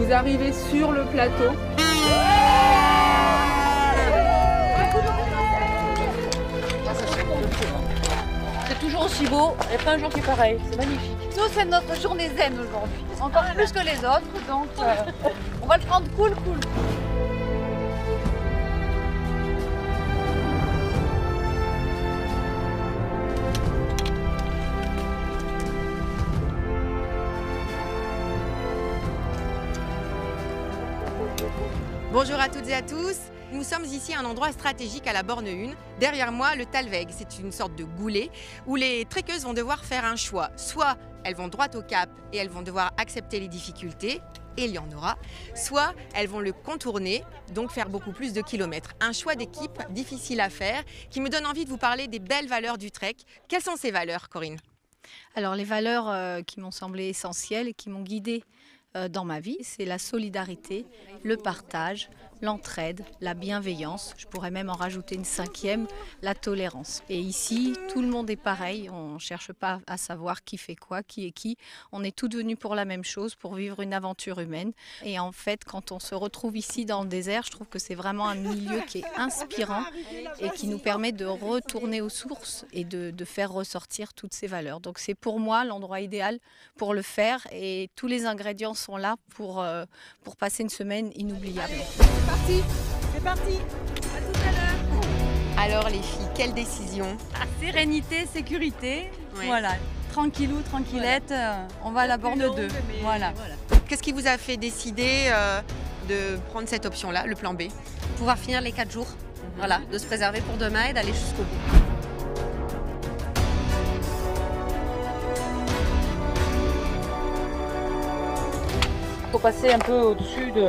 Vous arrivez sur le plateau. C'est toujours aussi beau, il n'y a pas un jour qui est pareil, c'est magnifique. Nous, c'est notre journée zen aujourd'hui, encore plus que les autres, donc on va le prendre cool. Bonjour à toutes et à tous. Nous sommes ici à un endroit stratégique à la borne 1. Derrière moi, le Talweg. C'est une sorte de goulet où les trekkeuses vont devoir faire un choix. Soit elles vont droit au cap et elles vont devoir accepter les difficultés, et il y en aura. Soit elles vont le contourner, donc faire beaucoup plus de kilomètres. Un choix d'équipe difficile à faire qui me donne envie de vous parler des belles valeurs du trek. Quelles sont ces valeurs, Corinne? Alors les valeurs qui m'ont semblé essentielles et qui m'ont guidée dans ma vie, c'est la solidarité, le partage, l'entraide, la bienveillance. Je pourrais même en rajouter une cinquième, la tolérance. Et ici, tout le monde est pareil. On ne cherche pas à savoir qui fait quoi, qui est qui. On est tous venus pour la même chose, pour vivre une aventure humaine. Et en fait, quand on se retrouve ici dans le désert, je trouve que c'est vraiment un milieu qui est inspirant et qui nous permet de retourner aux sources et de faire ressortir toutes ces valeurs. Donc c'est pour moi l'endroit idéal pour le faire et tous les ingrédients sont là pour passer une semaine inoubliable. C'est parti, à tout à l'heure. Alors les filles, quelle décision? Sérénité, sécurité, Oui. voilà. Tranquillou, tranquillette, on va à la borne 2. Voilà. Qu'est-ce qui vous a fait décider de prendre cette option-là, le plan B? Pouvoir finir les 4 jours, voilà, de se préserver pour demain et d'aller jusqu'au bout. Il faut passer un peu au-dessus des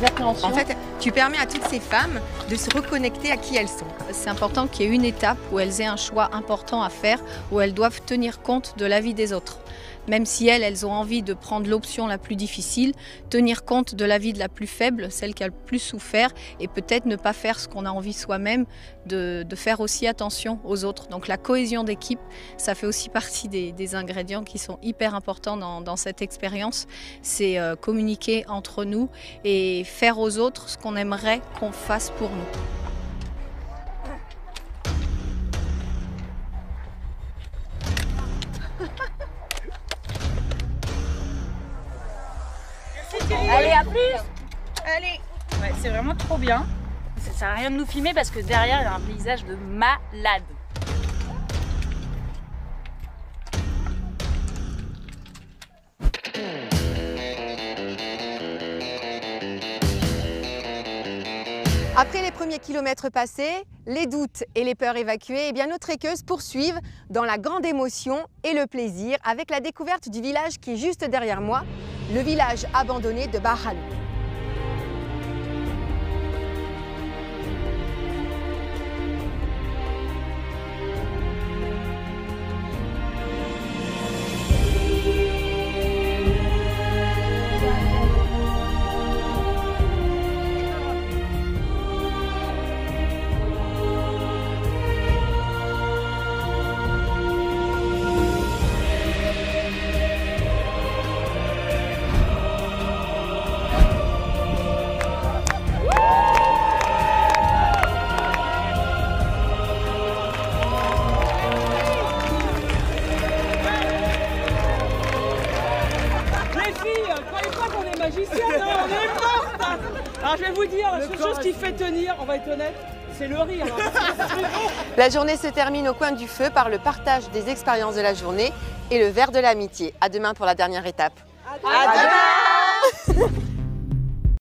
appréhensions. En fait, tu permets à toutes ces femmes de se reconnecter à qui elles sont. C'est important qu'il y ait une étape où elles aient un choix important à faire, où elles doivent tenir compte de l'avis des autres. Même si elles ont envie de prendre l'option la plus difficile, tenir compte de l'avis de la plus faible, celle qui a le plus souffert, et peut-être ne pas faire ce qu'on a envie soi-même, de faire aussi attention aux autres. Donc la cohésion d'équipe, ça fait aussi partie des ingrédients qui sont hyper importants dans cette expérience. C'est communiquer entre nous et faire aux autres ce qu'on aimerait qu'on fasse pour nous. Allez, à plus. Allez. Ouais, c'est vraiment trop bien. Ça sert à rien de nous filmer parce que derrière, il y a un paysage de malade. Après les premiers kilomètres passés, les doutes et les peurs évacuées, eh bien nos trekkeuses poursuivent dans la grande émotion et le plaisir avec la découverte du village qui est juste derrière moi, le village abandonné de Bahalou. Alors je vais vous dire, la seule chose qui fait tenir, on va être honnête, c'est le rire. La journée se termine au coin du feu par le partage des expériences de la journée et le verre de l'amitié. À demain pour la dernière étape. À demain.